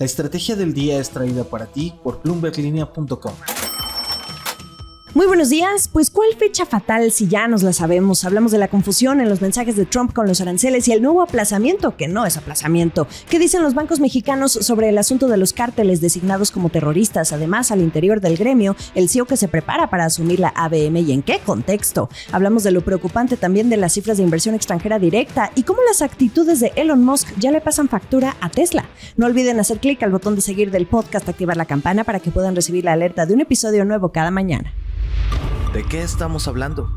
La estrategia del día es traída para ti por BloombergLinea.com. Muy buenos días. Pues ¿cuál fecha fatal si ya nos la sabemos? Hablamos de la confusión en los mensajes de Trump con los aranceles y el nuevo aplazamiento, que no es aplazamiento. ¿Qué dicen los bancos mexicanos sobre el asunto de los cárteles designados como terroristas? Además, al interior del gremio, el CEO que se prepara para asumir la ABM y en qué contexto. Hablamos de lo preocupante también de las cifras de inversión extranjera directa y cómo las actitudes de Elon Musk ya le pasan factura a Tesla. No olviden hacer clic al botón de seguir del podcast, activar la campana para que puedan recibir la alerta de un episodio nuevo cada mañana. ¿De qué estamos hablando?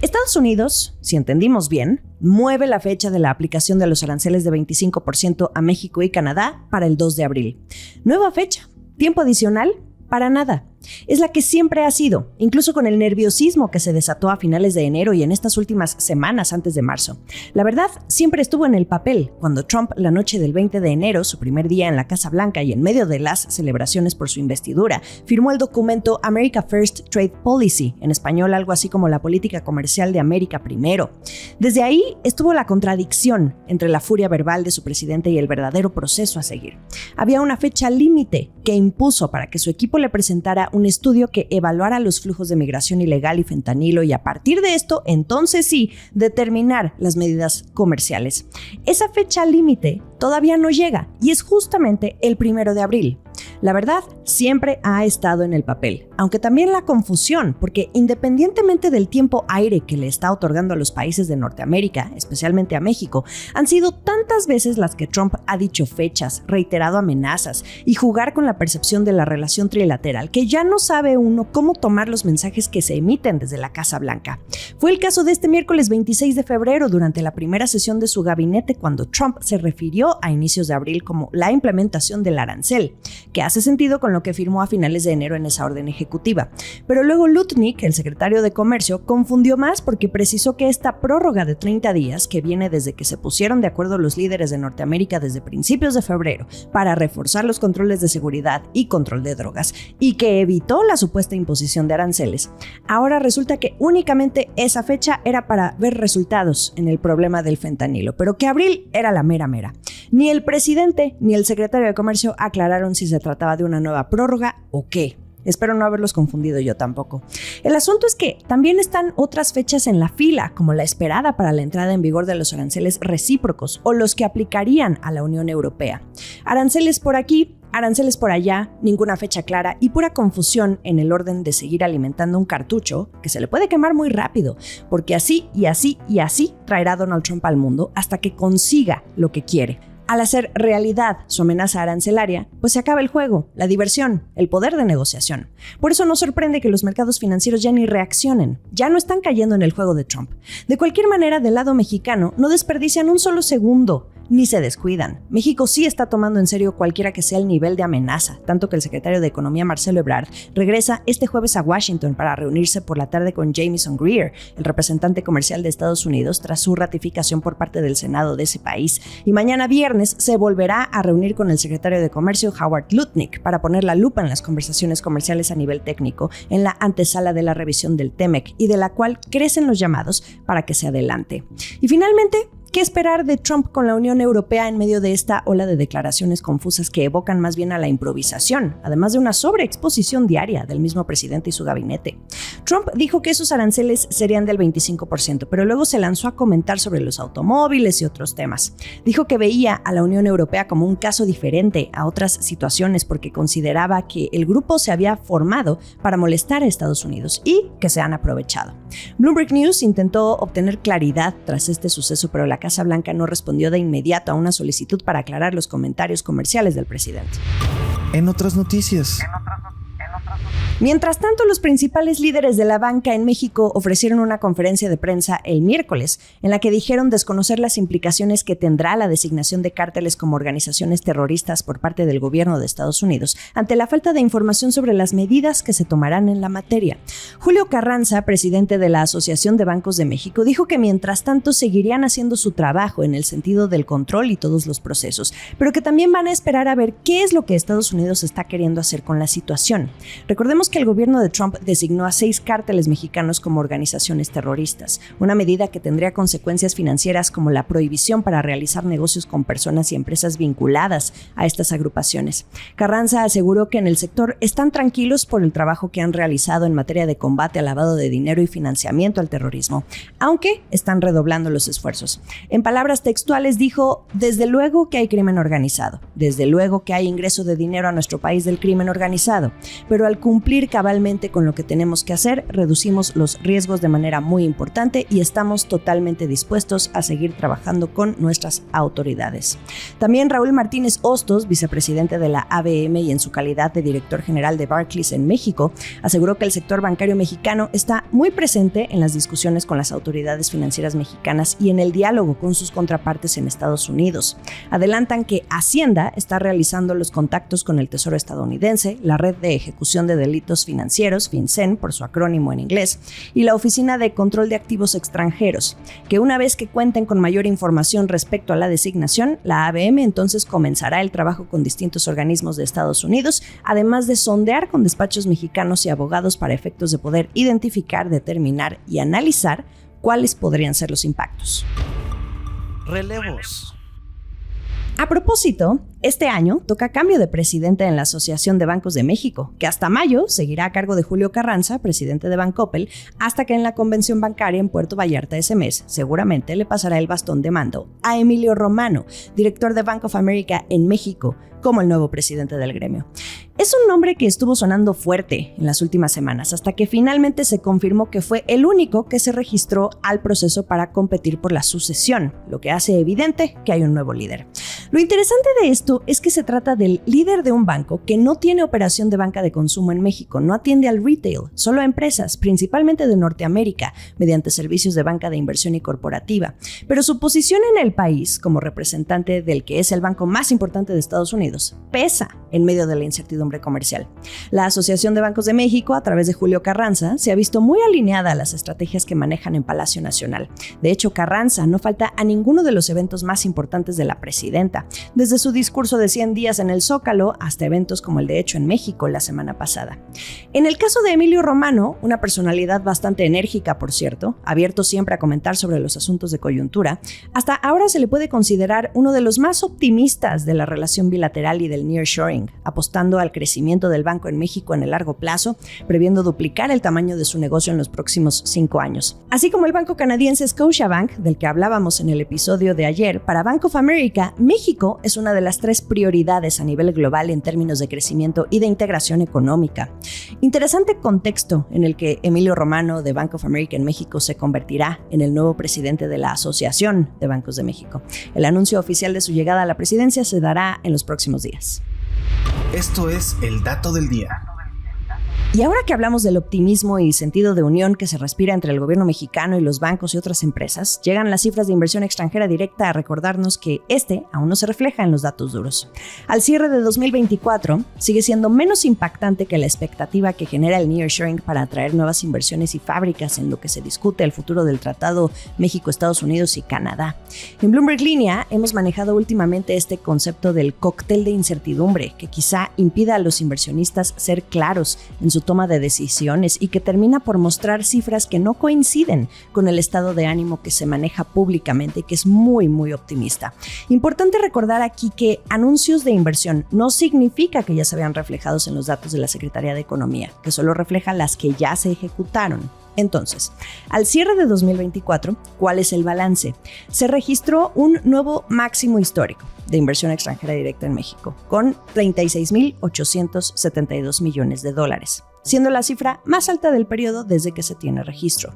Estados Unidos, si entendimos bien, mueve la fecha de la aplicación de los aranceles de 25% a México y Canadá para el 2 de abril. Nueva fecha, tiempo adicional, para nada. Es la que siempre ha sido, incluso con el nerviosismo que se desató a finales de enero y en estas últimas semanas antes de marzo. La verdad, siempre estuvo en el papel cuando Trump, la noche del 20 de enero, su primer día en la Casa Blanca y en medio de las celebraciones por su investidura, firmó el documento America First Trade Policy, en español algo así como la política comercial de América Primero. Desde ahí estuvo la contradicción entre la furia verbal de su presidente y el verdadero proceso a seguir. Había una fecha límite que impuso para que su equipo le presentara un estudio que evaluara los flujos de migración ilegal y fentanilo y a partir de esto, entonces sí, determinar las medidas comerciales. Esa fecha límite todavía no llega y es justamente el 1 de abril. La verdad, siempre ha estado en el papel, aunque también la confusión, porque independientemente del tiempo aire que le está otorgando a los países de Norteamérica, especialmente a México, han sido tantas veces las que Trump ha dicho fechas, reiterado amenazas y jugar con la percepción de la relación trilateral, que ya no sabe uno cómo tomar los mensajes que se emiten desde la Casa Blanca. Fue el caso de este miércoles 26 de febrero, durante la primera sesión de su gabinete, cuando Trump se refirió a inicios de abril como la implementación del arancel, que hace sentido con lo que firmó a finales de enero en esa orden ejecutiva. Pero luego Lutnick, el secretario de Comercio, confundió más porque precisó que esta prórroga de 30 días, que viene desde que se pusieron de acuerdo los líderes de Norteamérica desde principios de febrero para reforzar los controles de seguridad y control de drogas, y que evitó la supuesta imposición de aranceles, ahora resulta que únicamente esa fecha era para ver resultados en el problema del fentanilo, pero que abril era la mera. Ni el presidente ni el secretario de Comercio aclararon si se trataba de una nueva prórroga o qué. Espero no haberlos confundido yo tampoco. El asunto es que también están otras fechas en la fila, como la esperada para la entrada en vigor de los aranceles recíprocos o los que aplicarían a la Unión Europea. Aranceles por aquí, aranceles por allá, ninguna fecha clara y pura confusión en el orden de seguir alimentando un cartucho que se le puede quemar muy rápido, porque así y así y así traerá Donald Trump al mundo hasta que consiga lo que quiere. Al hacer realidad su amenaza arancelaria, pues se acaba el juego, la diversión, el poder de negociación. Por eso no sorprende que los mercados financieros ya ni reaccionen, ya no están cayendo en el juego de Trump. De cualquier manera, del lado mexicano, no desperdician un solo segundo, ni se descuidan. México sí está tomando en serio cualquiera que sea el nivel de amenaza, tanto que el secretario de Economía, Marcelo Ebrard, regresa este jueves a Washington para reunirse por la tarde con Jamieson Greer, el representante comercial de Estados Unidos, tras su ratificación por parte del Senado de ese país. Y mañana viernes se volverá a reunir con el secretario de Comercio, Howard Lutnick, para poner la lupa en las conversaciones comerciales a nivel técnico en la antesala de la revisión del TEMEC y de la cual crecen los llamados para que se adelante. Y finalmente, ¿qué esperar de Trump con la Unión Europea en medio de esta ola de declaraciones confusas que evocan más bien a la improvisación, además de una sobreexposición diaria del mismo presidente y su gabinete? Trump dijo que esos aranceles serían del 25%, pero luego se lanzó a comentar sobre los automóviles y otros temas. Dijo que veía a la Unión Europea como un caso diferente a otras situaciones porque consideraba que el grupo se había formado para molestar a Estados Unidos y que se han aprovechado. Bloomberg News intentó obtener claridad tras este suceso, pero la Casa Blanca no respondió de inmediato a una solicitud para aclarar los comentarios comerciales del presidente. En otras noticias. Mientras tanto, los principales líderes de la banca en México ofrecieron una conferencia de prensa el miércoles en la que dijeron desconocer las implicaciones que tendrá la designación de cárteles como organizaciones terroristas por parte del gobierno de Estados Unidos ante la falta de información sobre las medidas que se tomarán en la materia. Julio Carranza, presidente de la Asociación de Bancos de México, dijo que mientras tanto seguirían haciendo su trabajo en el sentido del control y todos los procesos, pero que también van a esperar a ver qué es lo que Estados Unidos está queriendo hacer con la situación. Recordemos recordemos que el gobierno de Trump designó a 6 cárteles mexicanos como organizaciones terroristas, una medida que tendría consecuencias financieras como la prohibición para realizar negocios con personas y empresas vinculadas a estas agrupaciones. Carranza aseguró que en el sector están tranquilos por el trabajo que han realizado en materia de combate al lavado de dinero y financiamiento al terrorismo, aunque están redoblando los esfuerzos. En palabras textuales dijo: desde luego que hay crimen organizado, desde luego que hay ingreso de dinero a nuestro país del crimen organizado, pero al cumplir cabalmente con lo que tenemos que hacer, reducimos los riesgos de manera muy importante y estamos totalmente dispuestos a seguir trabajando con nuestras autoridades. También Raúl Martínez Hostos, vicepresidente de la ABM y en su calidad de director general de Barclays en México, aseguró que el sector bancario mexicano está muy presente en las discusiones con las autoridades financieras mexicanas y en el diálogo con sus contrapartes en Estados Unidos. Adelantan que Hacienda está realizando los contactos con el Tesoro estadounidense, la Red de Ejecución de Delitos Financieros, FinCEN por su acrónimo en inglés, y la Oficina de Control de Activos Extranjeros, que una vez que cuenten con mayor información respecto a la designación, la ABM entonces comenzará el trabajo con distintos organismos de Estados Unidos, además de sondear con despachos mexicanos y abogados para efectos de poder identificar, determinar y analizar cuáles podrían ser los impactos. Relevos. A propósito, este año toca cambio de presidente en la Asociación de Bancos de México, que hasta mayo seguirá a cargo de Julio Carranza, presidente de Bancoppel, hasta que en la convención bancaria en Puerto Vallarta ese mes seguramente le pasará el bastón de mando a Emilio Romano, director de Bank of America en México, como el nuevo presidente del gremio. Es un nombre que estuvo sonando fuerte en las últimas semanas, hasta que finalmente se confirmó que fue el único que se registró al proceso para competir por la sucesión, lo que hace evidente que hay un nuevo líder. Lo interesante de esto es que se trata del líder de un banco que no tiene operación de banca de consumo en México, no atiende al retail, solo a empresas, principalmente de Norteamérica, mediante servicios de banca de inversión y corporativa. Pero su posición en el país, como representante del que es el banco más importante de Estados Unidos, pesa en medio de la incertidumbre comercial. La Asociación de Bancos de México, a través de Julio Carranza, se ha visto muy alineada a las estrategias que manejan en Palacio Nacional. De hecho, Carranza no falta a ninguno de los eventos más importantes de la presidenta, desde su discurso de 100 días en el Zócalo hasta eventos como el de Hecho en México la semana pasada. En el caso de Emilio Romano, una personalidad bastante enérgica, por cierto, abierto siempre a comentar sobre los asuntos de coyuntura, hasta ahora se le puede considerar uno de los más optimistas de la relación bilateral y del nearshoring, apostando al crecimiento del banco en México en el largo plazo, previendo duplicar el tamaño de su negocio en los próximos 5 años. Así como el banco canadiense Scotiabank, del que hablábamos en el episodio de ayer, para Bank of America, México es una de las 3 prioridades a nivel global en términos de crecimiento y de integración económica. Interesante contexto en el que Emilio Romano de Bank of America en México se convertirá en el nuevo presidente de la Asociación de Bancos de México. El anuncio oficial de su llegada a la presidencia se dará en los próximos días. Esto es el dato del día. Y ahora que hablamos del optimismo y sentido de unión que se respira entre el gobierno mexicano y los bancos y otras empresas, llegan las cifras de inversión extranjera directa a recordarnos que aún no se refleja en los datos duros. Al cierre de 2024, sigue siendo menos impactante que la expectativa que genera el nearshoring para atraer nuevas inversiones y fábricas en lo que se discute el futuro del Tratado México, Estados Unidos y Canadá. En Bloomberg Línea hemos manejado últimamente este concepto del cóctel de incertidumbre que quizá impida a los inversionistas ser claros en su toma de decisiones y que termina por mostrar cifras que no coinciden con el estado de ánimo que se maneja públicamente y que es muy, muy optimista. Importante recordar aquí que anuncios de inversión no significa que ya se vean reflejados en los datos de la Secretaría de Economía, que solo refleja las que ya se ejecutaron. Entonces, al cierre de 2024, ¿cuál es el balance? Se registró un nuevo máximo histórico de inversión extranjera directa en México, con 36.872 millones de dólares, siendo la cifra más alta del periodo desde que se tiene registro.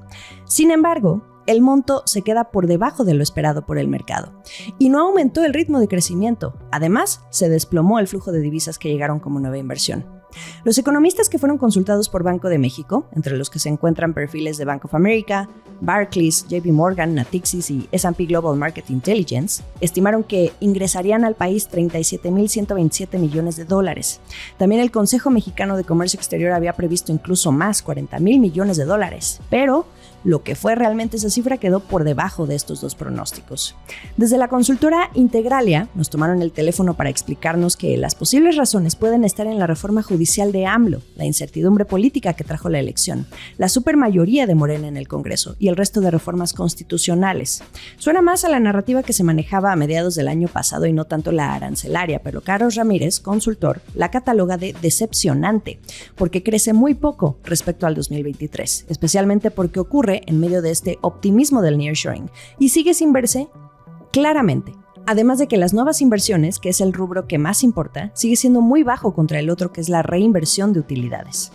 Sin embargo, el monto se queda por debajo de lo esperado por el mercado y no aumentó el ritmo de crecimiento. Además, se desplomó el flujo de divisas que llegaron como nueva inversión. Los economistas que fueron consultados por Banco de México, entre los que se encuentran perfiles de Bank of America, Barclays, JP Morgan, Natixis y S&P Global Market Intelligence, estimaron que ingresarían al país 37.127 millones de dólares. También el Consejo Mexicano de Comercio Exterior había previsto incluso más, 40.000 millones de dólares, pero lo que fue realmente esa cifra quedó por debajo de estos dos pronósticos. Desde la consultora Integralia nos tomaron el teléfono para explicarnos que las posibles razones pueden estar en la reforma judicial de AMLO, la incertidumbre política que trajo la elección, la supermayoría de Morena en el Congreso y el resto de reformas constitucionales. Suena más a la narrativa que se manejaba a mediados del año pasado y no tanto la arancelaria, pero Carlos Ramírez, consultor, la cataloga de decepcionante, porque crece muy poco respecto al 2023, especialmente porque ocurre en medio de este optimismo del nearshoring y sigue sin verse claramente. Además de que las nuevas inversiones, que es el rubro que más importa, sigue siendo muy bajo contra el otro, que es la reinversión de utilidades.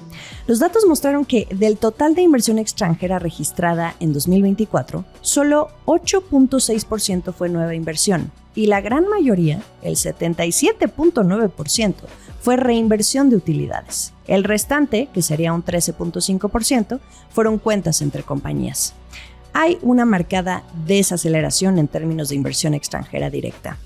Los datos mostraron que del total de inversión extranjera registrada en 2024, solo 8.6% fue nueva inversión y la gran mayoría, el 77.9%, fue reinversión de utilidades. El restante, que sería un 13.5%, fueron cuentas entre compañías. Hay una marcada desaceleración en términos de inversión extranjera directa.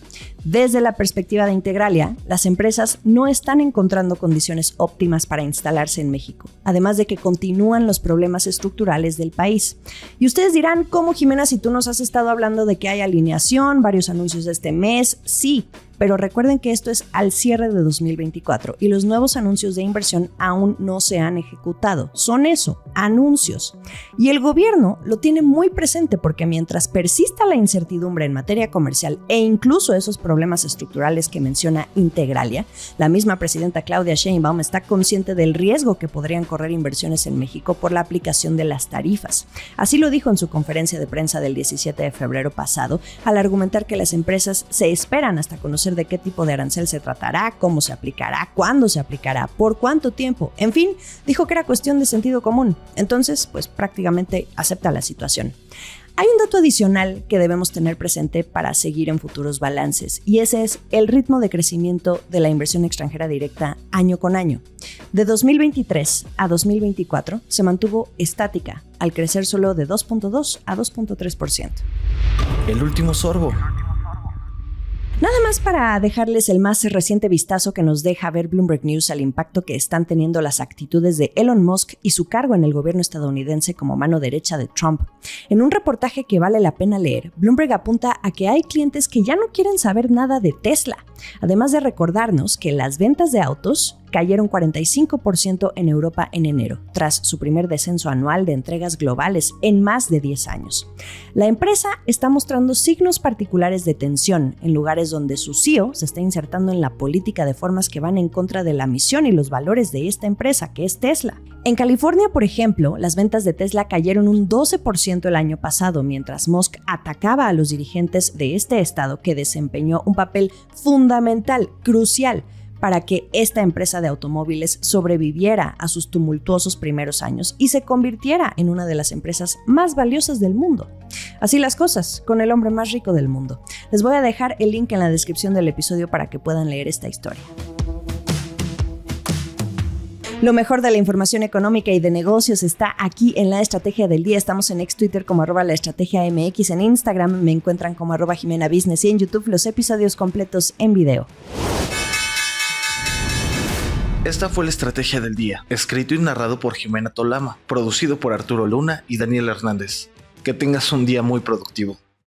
Desde la perspectiva de Integralia, las empresas no están encontrando condiciones óptimas para instalarse en México, además de que continúan los problemas estructurales del país. Y ustedes dirán, ¿cómo, Jimena, si tú nos has estado hablando de que hay alineación, varios anuncios este mes? Sí, pero recuerden que esto es al cierre de 2024 y los nuevos anuncios de inversión aún no se han ejecutado. Son eso, anuncios. Y el gobierno lo tiene muy presente porque mientras persista la incertidumbre en materia comercial e incluso esos problemas estructurales que menciona Integralia, la misma presidenta Claudia Sheinbaum está consciente del riesgo que podrían correr inversiones en México por la aplicación de las tarifas. Así lo dijo en su conferencia de prensa del 17 de febrero pasado, al argumentar que las empresas se esperan hasta conocer de qué tipo de arancel se tratará, cómo se aplicará, cuándo se aplicará, por cuánto tiempo. En fin, dijo que era cuestión de sentido común. Entonces, pues prácticamente acepta la situación. Hay un dato adicional que debemos tener presente para seguir en futuros balances, y ese es el ritmo de crecimiento de la inversión extranjera directa año con año. De 2023 a 2024 se mantuvo estática, al crecer solo de 2.2 a 2.3%. El último sorbo. Nada más para dejarles el más reciente vistazo que nos deja ver Bloomberg News al impacto que están teniendo las actitudes de Elon Musk y su cargo en el gobierno estadounidense como mano derecha de Trump. En un reportaje que vale la pena leer, Bloomberg apunta a que hay clientes que ya no quieren saber nada de Tesla, además de recordarnos que las ventas de autos cayeron 45% en Europa en enero, tras su primer descenso anual de entregas globales en más de 10 años. La empresa está mostrando signos particulares de tensión en lugares donde su CEO se está insertando en la política de formas que van en contra de la misión y los valores de esta empresa, que es Tesla. En California, por ejemplo, las ventas de Tesla cayeron un 12% el año pasado, mientras Musk atacaba a los dirigentes de este estado que desempeñó un papel fundamental, crucial, para que esta empresa de automóviles sobreviviera a sus tumultuosos primeros años y se convirtiera en una de las empresas más valiosas del mundo. Así las cosas, con el hombre más rico del mundo. Les voy a dejar el link en la descripción del episodio para que puedan leer esta historia. Lo mejor de la información económica y de negocios está aquí en La Estrategia del Día. Estamos en Twitter como @laestrategiamx, en Instagram me encuentran como @JimenaBusiness y en YouTube los episodios completos en video. Esta fue La Estrategia del Día, escrito y narrado por Jimena Tolama, producido por Arturo Luna y Daniel Hernández. Que tengas un día muy productivo.